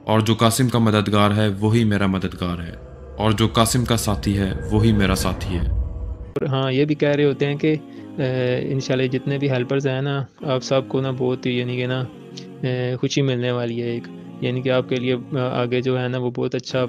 اور جو قاسم کا مددگار ہے وہی میرا مددگار ہے، اور جو قاسم کا ساتھی ہے وہی میرا ساتھی ہے۔ اور ہاں یہ بھی کہہ رہے ہوتے ہیں کہ انشاءاللہ جتنے بھی ہیلپرز ہیں نا، آپ سب کو نا بہت ہی یعنی کہ نا خوشی ملنے والی ہے ایک، یعنی کہ آپ کے لیے آگے جو ہے نا وہ بہت اچھا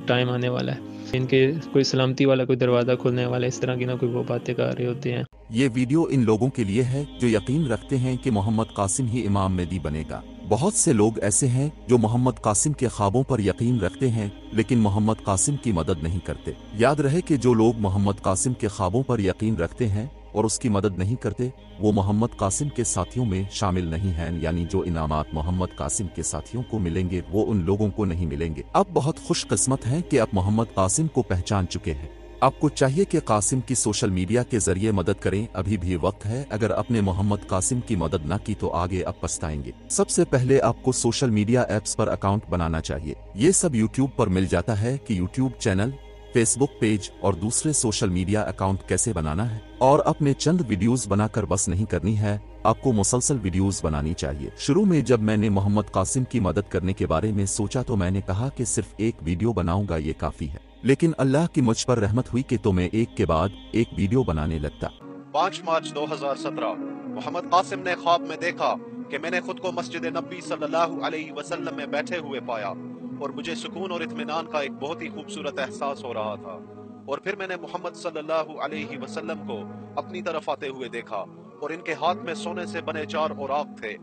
ٹائم آنے والا ہے، ان کے کوئی سلامتی والا کوئی دروازہ کھلنے والا ہے، اس طرح کی نا کوئی وہ باتیں کر رہے ہوتے ہیں۔ یہ ویڈیو ان لوگوں کے لیے ہے جو یقین رکھتے ہیں کہ محمد قاسم ہی امام مہدی بنے گا۔ بہت سے لوگ ایسے ہیں جو محمد قاسم کے خوابوں پر یقین رکھتے ہیں لیکن محمد قاسم کی مدد نہیں کرتے۔ یاد رہے کہ جو لوگ محمد قاسم کے خوابوں پر یقین رکھتے ہیں اور اس کی مدد نہیں کرتے وہ محمد قاسم کے ساتھیوں میں شامل نہیں ہیں، یعنی جو انعامات محمد قاسم کے ساتھیوں کو ملیں گے وہ ان لوگوں کو نہیں ملیں گے۔ اب بہت خوش قسمت ہیں کہ اب محمد قاسم کو پہچان چکے ہیں۔ آپ کو چاہیے کہ قاسم کی سوشل میڈیا کے ذریعے مدد کریں، ابھی بھی وقت ہے۔ اگر اپنے محمد قاسم کی مدد نہ کی تو آگے اب پچھتائیں گے۔ سب سے پہلے آپ کو سوشل میڈیا ایپس پر اکاؤنٹ بنانا چاہیے۔ یہ سب یوٹیوب پر مل جاتا ہے کہ یوٹیوب چینل، فیس بک پیج اور دوسرے سوشل میڈیا اکاؤنٹ کیسے بنانا ہے، اور اپنے چند ویڈیوز بنا کر بس نہیں کرنی ہے، آپ کو مسلسل ویڈیوز بنانی چاہیے۔ شروع میں جب میں نے محمد قاسم کی مدد کرنے کے بارے میں سوچا تو میں نے کہا کہ صرف ایک ویڈیو بناؤں گا یہ کافی ہے، لیکن اللہ کی مجھ پر رحمت ہوئی کہ تو میں ایک کے بعد ایک ویڈیو بنانے لگتا۔ 5 مارچ 2017 محمد قاسم نے خواب میں دیکھا کہ میں نے خود کو مسجد نبی صلی اللہ علیہ وسلم میں بیٹھے ہوئے پایا، اور مجھے سکون اور اطمینان کا ایک بہت ہی خوبصورت احساس ہو رہا تھا۔ اور پھر میں نے محمد صلی اللہ علیہ وسلم کو اپنی طرف آتے ہوئے دیکھا، اور ان کے ہاتھ میں سونے سے بنے 4 اوراق تھے۔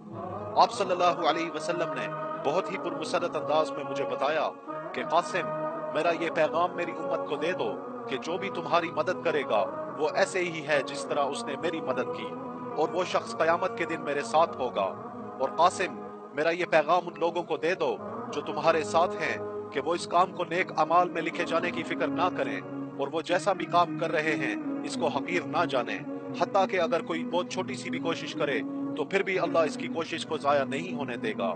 آپ صلی اللہ علیہ وسلم نے بہت ہی پرمسرت انداز میں مجھے بتایا کہ قاسم، میرا یہ پیغام میری امت کو دے دو کہ جو بھی تمہاری مدد کرے گا وہ ایسے ہی ہے جس طرح اس نے میری مدد کی، اور وہ شخص قیامت کے دن میرے ساتھ ہوگا۔ اور قاسم، میرا یہ پیغام ان لوگوں کو دے دو جو تمہارے ساتھ ہیں کہ وہ اس کام کو نیک اعمال میں لکھے جانے کی فکر نہ کریں، اور وہ جیسا بھی کام کر رہے ہیں اس کو حقیر نہ جانیں، حتیٰ کہ اگر کوئی بہت چھوٹی سی بھی کوشش کرے تو پھر بھی اللہ اس کی کوشش کو ضائع نہیں ہونے دے گا۔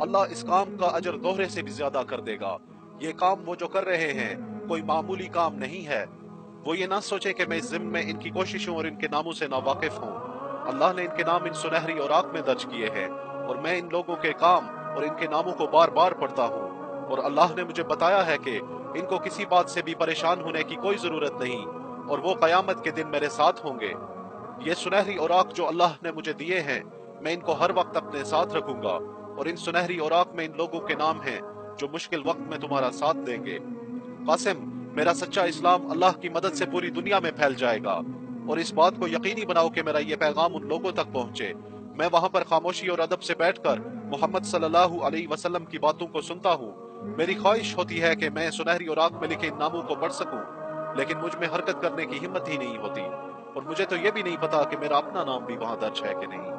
اللہ اس کام کا اجر دوہرے سے بھی زیادہ کر دے گا۔ یہ کام وہ جو کر رہے ہیں کوئی معمولی کام نہیں ہے۔ وہ یہ نہ سوچے کہ میں اس ضمن میں ان کی کوششوں اور ان کے ناموں سے ناواقف ہوں۔ اللہ نے ان کے نام ان سنہری اوراق میں درج کیے ہیں، اور میں ان لوگوں کے کام اور ان کے ناموں کو بار بار پڑھتا ہوں، اور اللہ نے مجھے بتایا ہے کہ ان کو کسی بات سے بھی پریشان ہونے کی کوئی ضرورت نہیں، اور وہ قیامت کے دن میرے ساتھ ہوں گے۔ یہ سنہری اوراق جو اللہ نے مجھے دیے ہیں میں ان کو ہر وقت اپنے ساتھ رکھوں گا، اور ان سنہری اوراق میں ان لوگوں کے نام ہیں جو مشکل وقت میں تمہارا ساتھ دیں گے۔ قاسم، میرا سچا اسلام اللہ کی مدد سے پوری دنیا میں پھیل جائے گا، اور اس بات کو یقینی بناؤ کہ میرا یہ پیغام ان لوگوں تک پہنچے۔ میں وہاں پر خاموشی اور ادب سے بیٹھ کر محمد صلی اللہ علیہ وسلم کی باتوں کو سنتا ہوں۔ میری خواہش ہوتی ہے کہ میں سنہری اوراق میں لکھے ان ناموں کو پڑھ سکوں، لیکن مجھ میں حرکت کرنے کی ہمت ہی نہیں ہوتی، اور مجھے تو یہ بھی نہیں پتا کہ میرا اپنا نام بھی وہاں درج ہے کہ نہیں۔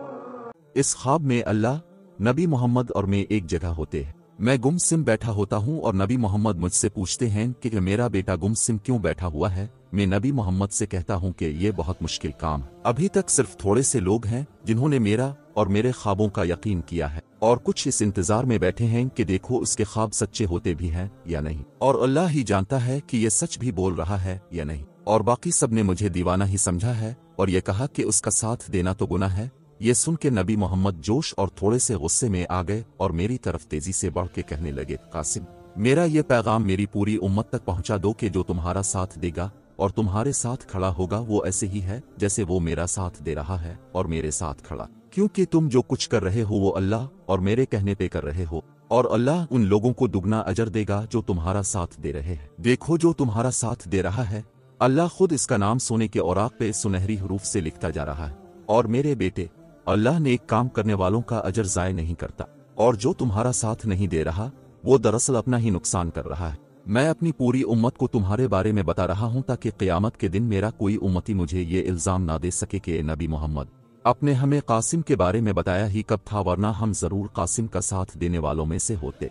اس خواب میں اللہ، نبی محمد اور میں ایک جگہ ہوتے ہیں۔ میں گم سم بیٹھا ہوتا ہوں اور نبی محمد مجھ سے پوچھتے ہیں کہ میرا بیٹا گم سم کیوں بیٹھا ہوا ہے۔ میں نبی محمد سے کہتا ہوں کہ یہ بہت مشکل کام ہے، ابھی تک صرف تھوڑے سے لوگ ہیں جنہوں نے میرا اور میرے خوابوں کا یقین کیا ہے، اور کچھ اس انتظار میں بیٹھے ہیں کہ دیکھو اس کے خواب سچے ہوتے بھی ہیں یا نہیں، اور اللہ ہی جانتا ہے کہ یہ سچ بھی بول رہا ہے یا نہیں، اور باقی سب نے مجھے دیوانہ ہی سمجھا ہے اور یہ کہا کہ اس کا ساتھ دینا تو گناہ ہے۔ یہ سن کے نبی محمد جوش اور تھوڑے سے غصے میں آ گئے اور میری طرف تیزی سے بڑھ کے کہنے لگے، قاسم، میرا یہ پیغام میری پوری امت تک پہنچا دو کہ جو تمہارا ساتھ دے گا اور تمہارے ساتھ کھڑا ہوگا وہ ایسے ہی ہے جیسے وہ میرا ساتھ دے رہا ہے اور میرے ساتھ کھڑا، کیونکہ تم جو کچھ کر رہے ہو وہ اللہ اور میرے کہنے پہ کر رہے ہو، اور اللہ ان لوگوں کو دگنا اجر دے گا جو تمہارا ساتھ دے رہے ہیں۔ دیکھو جو تمہارا ساتھ دے رہا ہے اللہ خود اس کا نام سونے کے اوراق پہ سنہری حروف سے لکھتا جا رہا ہے، اور میرے بیٹے، اللہ نیک کام کرنے والوں کا اجر ضائع نہیں کرتا، اور جو تمہارا ساتھ نہیں دے رہا وہ دراصل اپنا ہی نقصان کر رہا ہے۔ میں اپنی پوری امت کو تمہارے بارے میں بتا رہا ہوں تاکہ قیامت کے دن میرا کوئی امتی مجھے یہ الزام نہ دے سکے کہ نبی محمد آپ نے ہمیں قاسم کے بارے میں بتایا ہی کب تھا، ورنہ ہم ضرور قاسم کا ساتھ دینے والوں میں سے ہوتے۔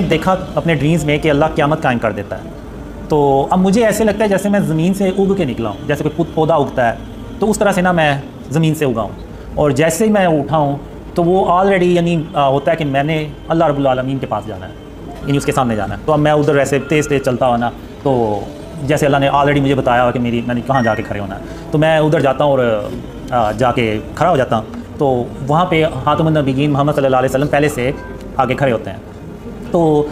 دیکھا اپنے ڈریمز میں کہ اللہ قیامت قائم کر دیتا ہے، تو اب مجھے ایسے لگتا ہے جیسے میں زمین سے اگ کے نکلا ہوں، جیسے کوئی پودا اگتا ہے تو اس طرح سے نا میں زمین سے اگا ہوں، اور جیسے ہی میں اٹھا ہوں تو وہ آلریڈی یعنی ہوتا ہے کہ میں نے اللہ رب العالمین کے پاس جانا ہے، یعنی اس کے سامنے جانا ہے۔ تو اب میں ادھر ایسے تیز تیز چلتا ہوا نا، تو جیسے اللہ نے آلریڈی مجھے بتایا ہوا کہ میں نے کہاں جا کے کھڑے ہونا ہے، تو میں ادھر جاتا ہوں اور جا کے کھڑا ہو جاتا ہوں، تو وہاں پہ خاتم النبیین محمد صلی اللہ علیہ وسلم پہلے سے آگے کھڑے ہوتے ہیں۔ تو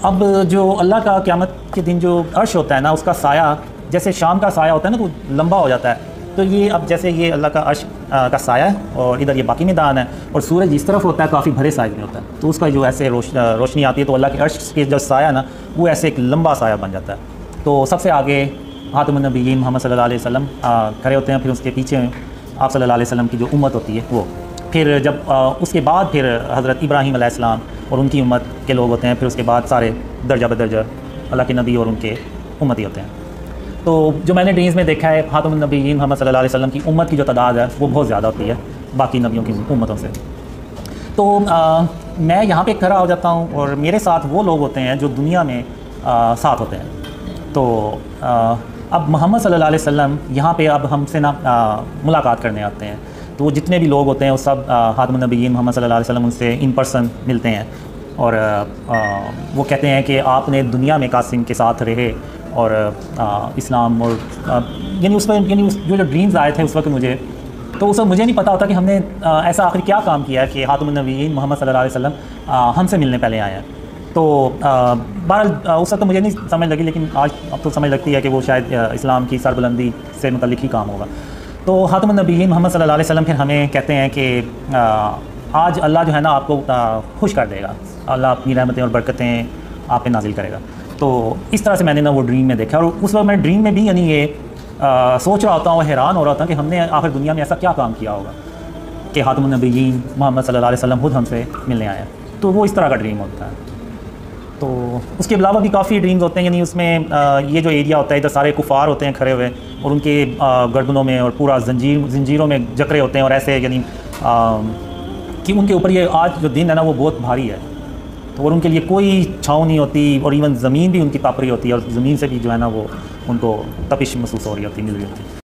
اب جو اللہ کا قیامت کے دن جو عرش ہوتا ہے نا، اس کا سایہ جیسے شام کا سایہ ہوتا ہے نا تو لمبا ہو جاتا ہے، تو یہ اب جیسے یہ اللہ کا عرش کا سایہ ہے اور ادھر یہ باقی میدان ہے، اور سورج اس طرف ہوتا ہے کافی بھرے سائز میں ہوتا ہے، تو اس کا جو ایسے روشنی آتی ہے تو اللہ کے عرش کے جو سایہ ہے نا وہ ایسے ایک لمبا سایہ بن جاتا ہے۔ تو سب سے آگے خاتم النبیین محمد صلی اللہ علیہ وسلم کھڑے ہوتے ہیں، پھر اس کے پیچھے آپ صلی اللہ علیہ وسلم کی جو امت ہوتی ہے وہ، پھر جب اس کے بعد پھر حضرت ابراہیم علیہ السلام اور ان کی امت کے لوگ ہوتے ہیں، پھر اس کے بعد سارے درجہ بدرجہ اللہ کے نبی اور ان کے امتی ہوتے ہیں۔ تو جو میں نے ڈرینز میں دیکھا ہے خاتم النبیین محمد صلی اللہ علیہ وسلم کی امت کی جو تعداد ہے وہ بہت زیادہ ہوتی ہے باقی نبیوں کی امتوں سے۔ تو میں یہاں پہ کھڑا ہو جاتا ہوں اور میرے ساتھ وہ لوگ ہوتے ہیں جو دنیا میں ساتھ ہوتے ہیں۔ تو اب محمد صلی اللہ علیہ وسلم یہاں پہ اب ہم سے نا ملاقات کرنے آتے ہیں، تو وہ جتنے بھی لوگ ہوتے ہیں وہ سب خاتم النبیین محمد صلی اللہ علیہ وسلم ان سے ان پرسن ملتے ہیں، اور وہ کہتے ہیں کہ آپ نے دنیا میں قاسم کے ساتھ رہے اور اسلام اور یعنی اس وقت یعنی جو ڈریمز آئے تھے اس وقت مجھے، تو اس وقت مجھے نہیں پتا ہوتا کہ ہم نے ایسا آخر کیا کام کیا ہے کہ خاتم النبیین محمد صلی اللہ علیہ وسلم ہم سے ملنے پہلے آئے ہیں۔ تو بہرحال اس وقت تو مجھے نہیں سمجھ لگی، لیکن آج اب تو سمجھ لگتی ہے کہ وہ شاید اسلام کی سربلندی سے متعلق ہی کام ہوگا۔ تو خاتم النبیین محمد صلی اللہ علیہ وسلم پھر ہمیں کہتے ہیں کہ آج اللہ جو ہے نا آپ کو خوش کر دے گا، اللہ اپنی رحمتیں اور برکتیں آپ پہ نازل کرے گا۔ تو اس طرح سے میں نے نا وہ ڈریم میں دیکھا، اور اس وقت میں ڈریم میں بھی یعنی یہ سوچ رہا ہوتا ہوں، حیران ہو رہا ہوتا ہوں کہ ہم نے آخر دنیا میں ایسا کیا کام کیا ہوگا کہ خاتم النبیین محمد صلی اللہ علیہ وسلم خود ہم سے ملنے آئے ہیں۔ تو وہ اس طرح کا ڈریم ہوتا ہے۔ تو اس کے علاوہ بھی کافی ڈریمز ہوتے ہیں، یعنی اس میں یہ جو ایریا ہوتا ہے ادھر سارے کفار ہوتے ہیں کھڑے ہوئے، اور ان کے گردنوں میں اور پورا زنجیروں میں جکڑے ہوتے ہیں، اور ایسے یعنی کہ ان کے اوپر یہ آج جو دن ہے نا وہ بہت بھاری ہے، تو اور ان کے لیے کوئی چھاؤں نہیں ہوتی، اور ایون زمین بھی ان کی پاپری ہوتی ہے، اور زمین سے بھی جو ہے نا وہ ان کو تپش محسوس ہو رہی ہوتی، مل رہی ہوتی ہے۔